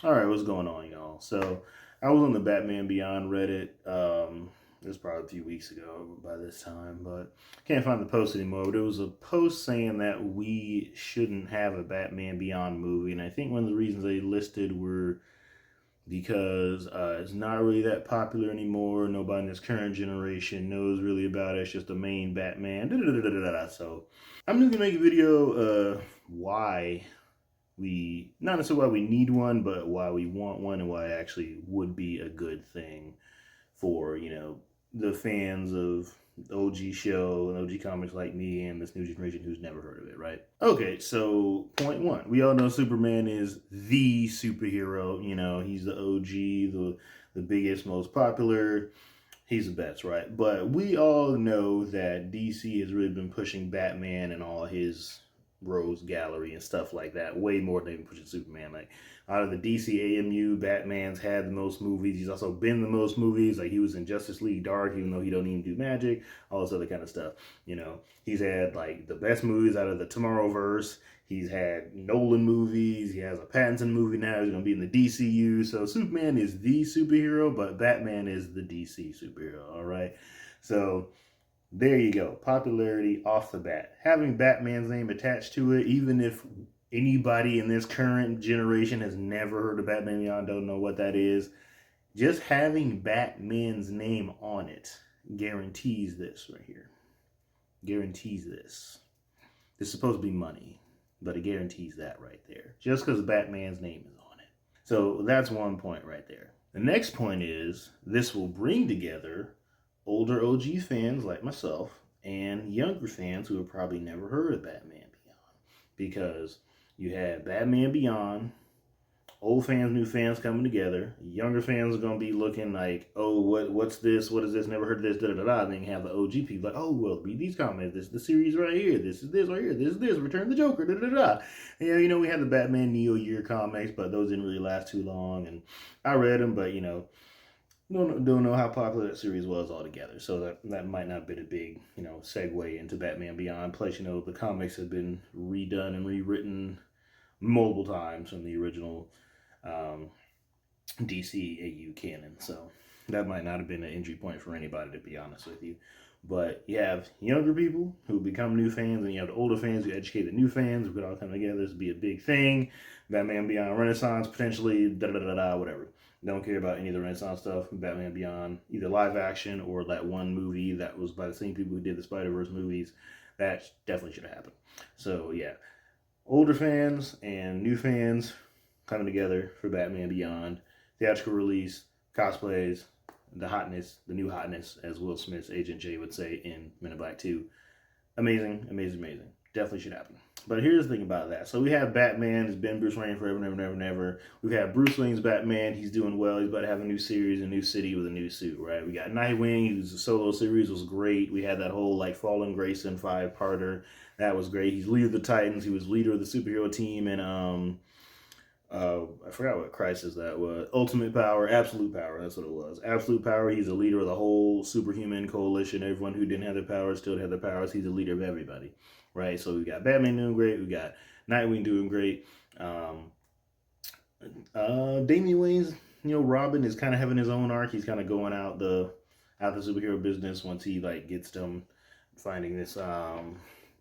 All right, what's going on, y'all? So, I was on the Batman Beyond Reddit. It was probably a few weeks ago by this time, but can't find the post anymore. But it was a post saying that we shouldn't have a Batman Beyond movie, and I think one of the reasons they listed were because it's not really that popular anymore. Nobody in this current generation knows really about it. It's just the main Batman. So, I'm just gonna make a video. Why we not necessarily why we need one, but why we want one and why it actually would be a good thing for the fans of the OG show and OG comics like me and this new generation who's never heard of it, right? Okay, so point one, we all know Superman is the superhero. He's the OG, the biggest, most popular. He's the best, right? But we all know that DC has really been pushing Batman and all his Rose Gallery and stuff like that way more than they've been pushing Superman. Like out of the DC AMU, Batman's had the most movies. He's also been the most movies. Like he was in Justice League Dark, even though he don't even do magic, all this other kind of stuff. He's had like the best movies out of the Tomorrowverse. He's had Nolan movies. He has a Pattinson movie now. He's going to be in the DCU. So Superman is the superhero, but Batman is the DC superhero. All right. So there you go. Popularity off the bat. Having Batman's name attached to it, even if anybody in this current generation has never heard of Batman Beyond, don't know what that is, just having Batman's name on it guarantees this right here. Guarantees this. This is supposed to be money, but it guarantees that right there. Just because Batman's name is on it. So that's one point right there. The next point is this will bring together older OG fans like myself and younger fans who have probably never heard of Batman Beyond. Because you had Batman Beyond, old fans, new fans coming together. Younger fans are gonna be looking like, oh, what's this? What is this? Never heard of this. Da da da. And then you have the OG people like, oh, well, read these comments. This is the series right here. This is this right here. This is this. Return of the Joker. Da da da. And we had the Batman Neo Year comics, but those didn't really last too long. And I read them, but don't know how popular that series was altogether. So that might not have been a big segue into Batman Beyond. Plus, the comics have been redone and rewritten multiple times from the original um, DC AU canon. So that might not have been an entry point for anybody, to be honest with you. But you have younger people who become new fans, and you have the older fans who educate the new fans who could all come together. This would be a big thing. Batman Beyond Renaissance, potentially, da da da da, whatever. Don't care about any of the Renaissance stuff. Batman Beyond, either live action or that one movie that was by the same people who did the Spider Verse movies. That definitely should have happened. So, yeah. Older fans and new fans coming together for Batman Beyond. Theatrical release, cosplays, the hotness, the new hotness, as Will Smith's Agent J would say in Men in Black 2. Amazing, amazing, amazing. Definitely should happen. But here's the thing about that. So we have Batman, has been Bruce Wayne forever, never, never, never. We've had Bruce Wayne's Batman, he's doing well. He's about to have a new series, a new city with a new suit, right? We got Nightwing, who's a solo series, was great. We had that whole Fallen Grayson 5-parter. That was great. He's leader of the Titans. He was leader of the superhero team, and I forgot what crisis that was. Ultimate Power, Absolute Power. That's what it was. Absolute Power. He's the leader of the whole superhuman coalition. Everyone who didn't have their powers still had their powers. He's the leader of everybody, right? So we got Batman doing great. We got Nightwing doing great. Damian Wayne's, Robin is kind of having his own arc. He's kind of going out the superhero business once he gets them finding this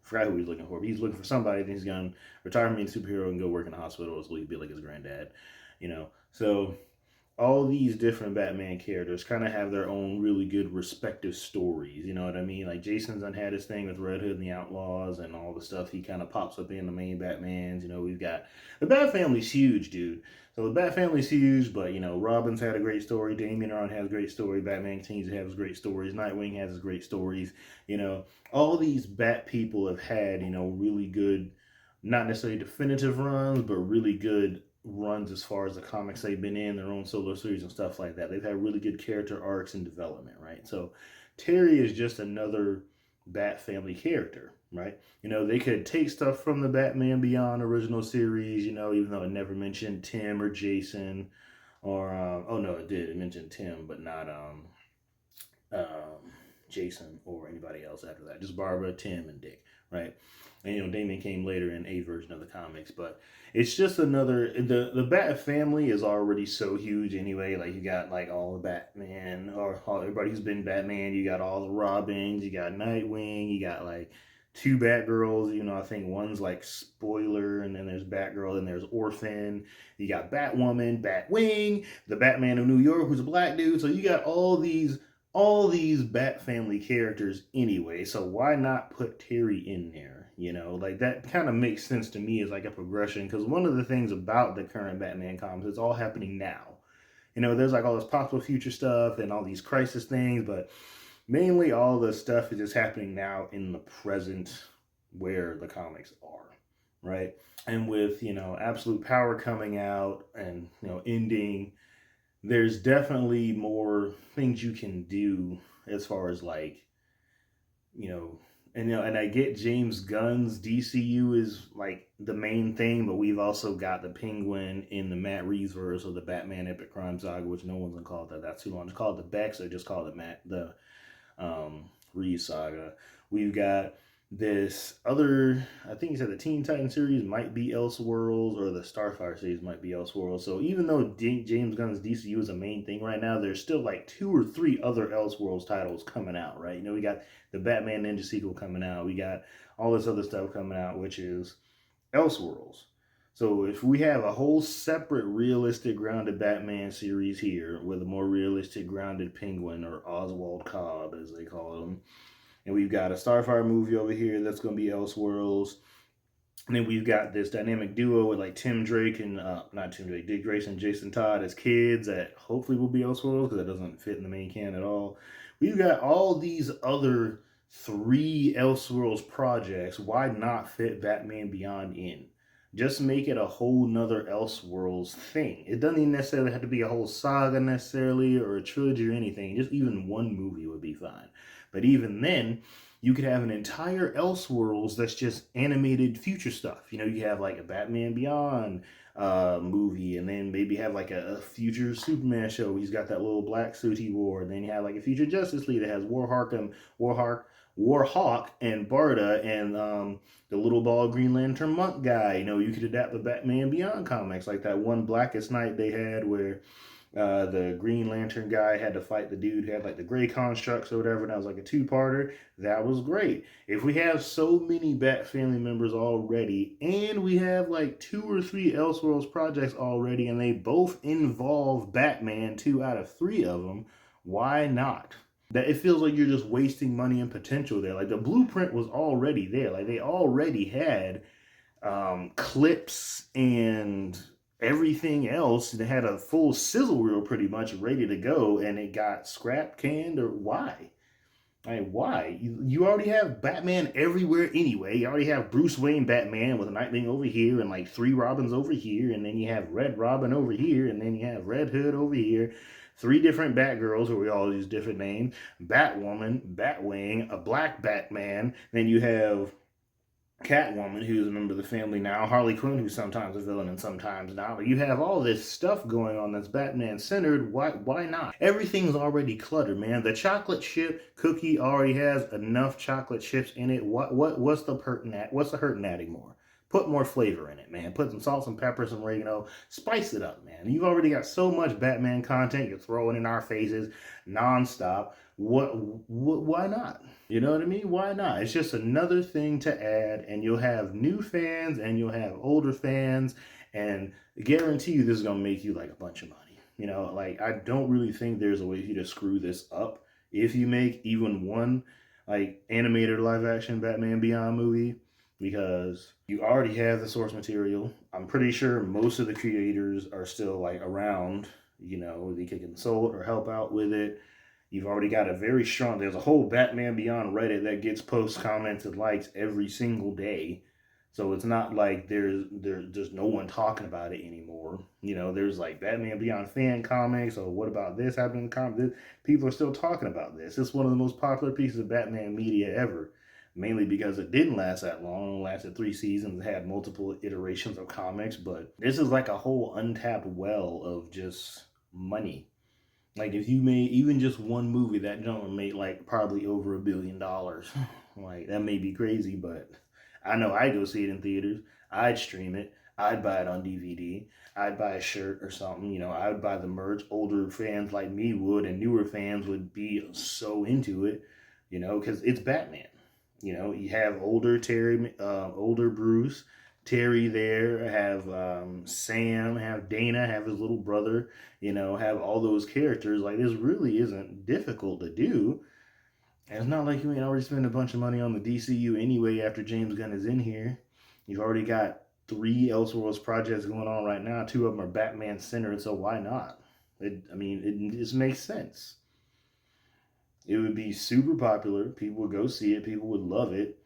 forgot who he's looking for, but he's looking for somebody. Then he's gonna retire from being a superhero and go work in a hospital so he can be like his granddad, So all these different Batman characters kind of have their own really good respective stories. You know what I mean? Like Jason's done had his thing with Red Hood and the Outlaws and all the stuff. He kind of pops up in the main Batmans. We've got the Bat Family's huge, dude. So the Bat Family's huge, but Robin's had a great story. Damian Ron has a great story. Batman continues to have his great stories. Nightwing has his great stories. All these Bat people have had really good, not necessarily definitive runs, but really good runs as far as the comics they've been in, their own solo series and stuff like that. They've had really good character arcs and development, right? So Terry is just another Bat Family character, right? They could take stuff from the Batman Beyond original series, even though it never mentioned Tim or Jason, or oh no, it did. It mentioned Tim, but not um, Jason or anybody else after that. Just Barbara, Tim, and Dick, right? And Damian came later in a version of the comics, but it's just another. The Bat family is already so huge anyway. Like you got like all the Batman or everybody who's been Batman. You got all the Robins. You got Nightwing. You got like two Batgirls. I think one's like Spoiler, and then there's Batgirl, and there's Orphan. You got Batwoman, Batwing, the Batman of New York, who's a black dude. So you got all these Bat family characters anyway, so why not put Terry in there? Like that kind of makes sense to me as like a progression, because one of the things about the current Batman comics, it's all happening now. There's like all this possible future stuff and all these crisis things, but mainly all the stuff is just happening now in the present where the comics are, right? And with, Absolute Power coming out and, ending, there's definitely more things you can do as far as like, and I get James Gunn's DCU is like the main thing, but we've also got the Penguin in the Matt Reeves verse of the Batman Epic Crime Saga, which no one's gonna call it that. That's too long. Just call it the Bex, or just call it the Reeves saga. We've got this other, I think he said the Teen Titan series might be Elseworlds, or the Starfire series might be Elseworlds. So even though James Gunn's DCU is a main thing right now, there's still like 2 or 3 other Elseworlds titles coming out, right? We got the Batman Ninja sequel coming out. We got all this other stuff coming out, which is Elseworlds. So if we have a whole separate realistic grounded Batman series here with a more realistic grounded Penguin, or Oswald Cobb as they call him, and we've got a Starfire movie over here that's going to be Elseworlds, and then we've got this dynamic duo with like Tim Drake and not Tim Drake, Dick Grayson and Jason Todd as kids that hopefully will be Elseworlds, because that doesn't fit in the main canon at all. We've got all these other 3 Elseworlds projects. Why not fit Batman Beyond in? Just make it a whole nother Elseworlds thing. It doesn't even necessarily have to be a whole saga necessarily, or a trilogy or anything. Just even one movie would be fine. But even then, you could have an entire Elseworlds that's just animated future stuff. You have like a Batman Beyond movie, and then maybe have like a future Superman show. He's got that little black suit he wore. And then you have like a future Justice League that has Warhawk and Barda and the little bald Green Lantern monk guy. You could adapt the Batman Beyond comics, like that one Blackest Night they had where the Green Lantern guy had to fight the dude who had like the gray constructs or whatever, and that was like a 2-parter. That was great. If we have so many Bat family members already, and we have like 2 or 3 Elseworlds projects already, and they both involve Batman, 2 out of 3 of them, why not? That it feels like you're just wasting money and potential there. Like the blueprint was already there. Like they already had clips and everything else. They had a full sizzle reel pretty much ready to go, and it got scrapped, canned, or why? Why? You already have Batman everywhere anyway. You already have Bruce Wayne Batman with a Nightwing over here, and like 3 Robins over here, and then you have Red Robin over here, and then you have Red Hood over here. 3 different Batgirls, where we all use different names. Batwoman, Batwing, a black Batman. Then you have Catwoman, who's a member of the family now. Harley Quinn, who's sometimes a villain and sometimes not. But you have all this stuff going on that's Batman-centered. Why not? Everything's already cluttered, man. The chocolate chip cookie already has enough chocolate chips in it. What's the hurt in adding more? Put more flavor in it, man. Put some salt, some pepper, some oregano. Spice it up, man. You've already got so much Batman content you're throwing in our faces nonstop. Why not? You know what I mean? Why not? It's just another thing to add, and you'll have new fans and you'll have older fans, and I guarantee you this is going to make you like a bunch of money. Like I don't really think there's a way for you to screw this up if you make even one like animated live action Batman Beyond movie, because you already have the source material. I'm pretty sure most of the creators are still like around, they can consult or help out with it. You've already got there's a whole Batman Beyond Reddit that gets posts, comments, and likes every single day. So it's not like there's no one talking about it anymore. There's like Batman Beyond fan comics, or what about this happening in the comics? People are still talking about this. It's one of the most popular pieces of Batman media ever. Mainly because it didn't last that long. It lasted 3 seasons. It had multiple iterations of comics. But this is like a whole untapped well of just money. Like if you made even just one movie, that gentleman made like probably over $1 billion. Like, that may be crazy, but I know I'd go see it in theaters. I'd stream it. I'd buy it on DVD. I'd buy a shirt or something. You know, I would buy the merch. Older fans like me would, and newer fans would be so into it, you know, because it's Batman. You know, you have older Terry, older Bruce, Terry there, have Sam, have Dana, have his little brother, you know, have all those characters. Like, this really isn't difficult to do. And it's not like you ain't already spent a bunch of money on the DCU anyway after James Gunn is in here. You've already got 3 Elseworlds projects going on right now. 2 of them are Batman centered, so why not? It just makes sense. It would be super popular. People would go see it. People would love it.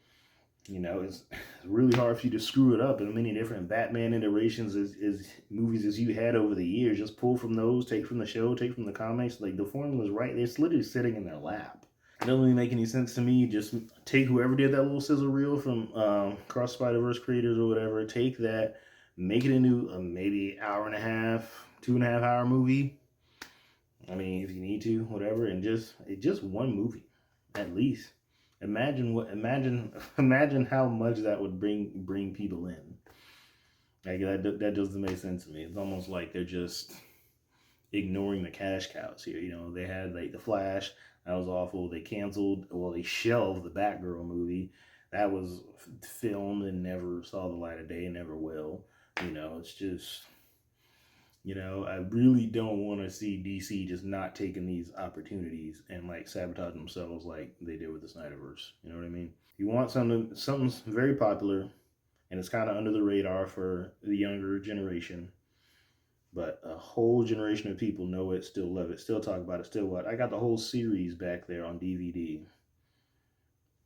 You know, it's really hard for you to screw it up in many different Batman iterations as movies as you had over the years. Just pull from those, take from the show, take from the comics. Like, the formula's right there. It's literally sitting in their lap. It doesn't really make any sense to me. Just take whoever did that little sizzle reel from Cross Spider-Verse creators or whatever. Take that, make it into a maybe hour and a half, 2.5 hour movie. I mean, if you need to, whatever, and just one movie, at least. Imagine how much that would bring people in. Like, that doesn't make sense to me. It's almost like they're just ignoring the cash cows here. You know, they had like the Flash. That was awful. They shelved the Batgirl movie. That was filmed and never saw the light of day and never will. You know, it's just, you know, I really don't want to see DC just not taking these opportunities and like sabotage themselves like they did with the Snyderverse. You know what I mean? You want something's very popular and it's kind of under the radar for the younger generation. But a whole generation of people know it, still love it, still talk about it, still what? I got the whole series back there on DVD.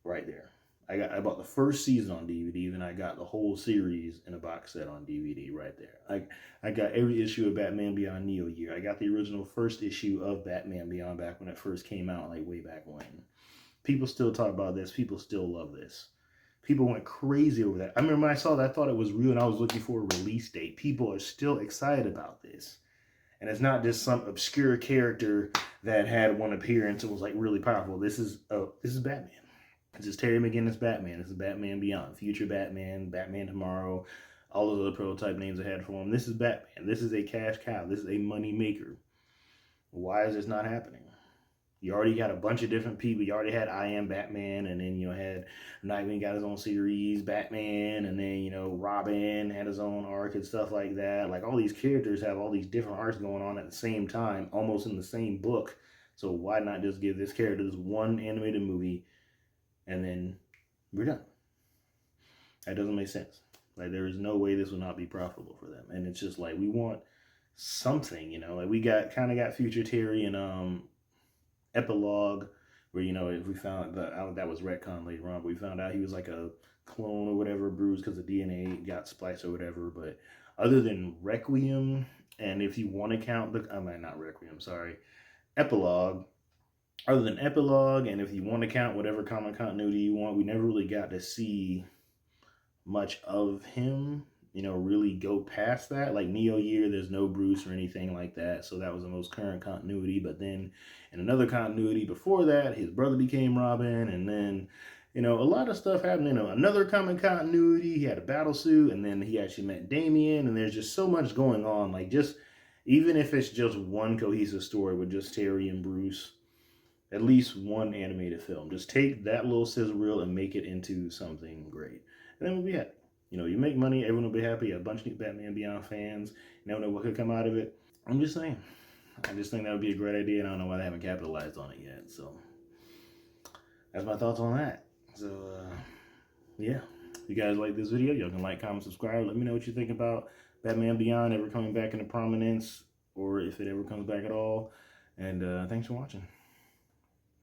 Right there. I bought the first season on DVD, then I got the whole series in a box set on DVD right there. I got every issue of Batman Beyond Neo Year. I got the original first issue of Batman Beyond back when it first came out, like way back when. People still talk about this. People still love this. People went crazy over that. I remember when I saw that, I thought it was real and I was looking for a release date. People are still excited about this. And it's not just some obscure character that had one appearance and was like really powerful. This is Batman. This is Terry McGinnis Batman. This is Batman Beyond. Future Batman, Batman Tomorrow, all those other prototype names I had for him. This is Batman. This is a cash cow. This is a money maker. Why is this not happening? You already got a bunch of different people. You already had I Am Batman, and then you had Nightwing got his own series, Batman, and then, you know, Robin had his own arc and stuff like that. Like, all these characters have all these different arcs going on at the same time, almost in the same book. So why not just give this character this one animated movie, and then we're done? That doesn't make sense. Like, there is no way this will not be profitable for them. And it's just like, we want something, you know. Like, we got Future Terry and Epilogue, where, you know, if we found that was retcon later on, but we found out he was like a clone or whatever, bruised because the DNA got spliced or whatever. But other than Requiem, and if you want to count not Requiem, sorry, Epilogue, other than Epilogue, and if you want to count whatever comic continuity you want, we never really got to see much of him, you know, really go past that. Like Neo Year, there's no Bruce or anything like that, so that was the most current continuity. But then in another continuity before that, his brother became Robin, and then, you know, a lot of stuff happened in another comic continuity. He had a battle suit, and then he actually met Damian, and there's just so much going on. Like, just, even if it's just one cohesive story with just Terry and Bruce, at least one animated film. Just take that little sizzle reel and make it into something great. And then we'll be happy. You know, you make money, everyone will be happy. A bunch of Batman Beyond fans. You never know what could come out of it. I'm just saying. I just think that would be a great idea, and I don't know why they haven't capitalized on it yet. So, that's my thoughts on that. So, yeah. If you guys like this video, y'all can like, comment, subscribe. Let me know what you think about Batman Beyond ever coming back into prominence, or if it ever comes back at all. And thanks for watching.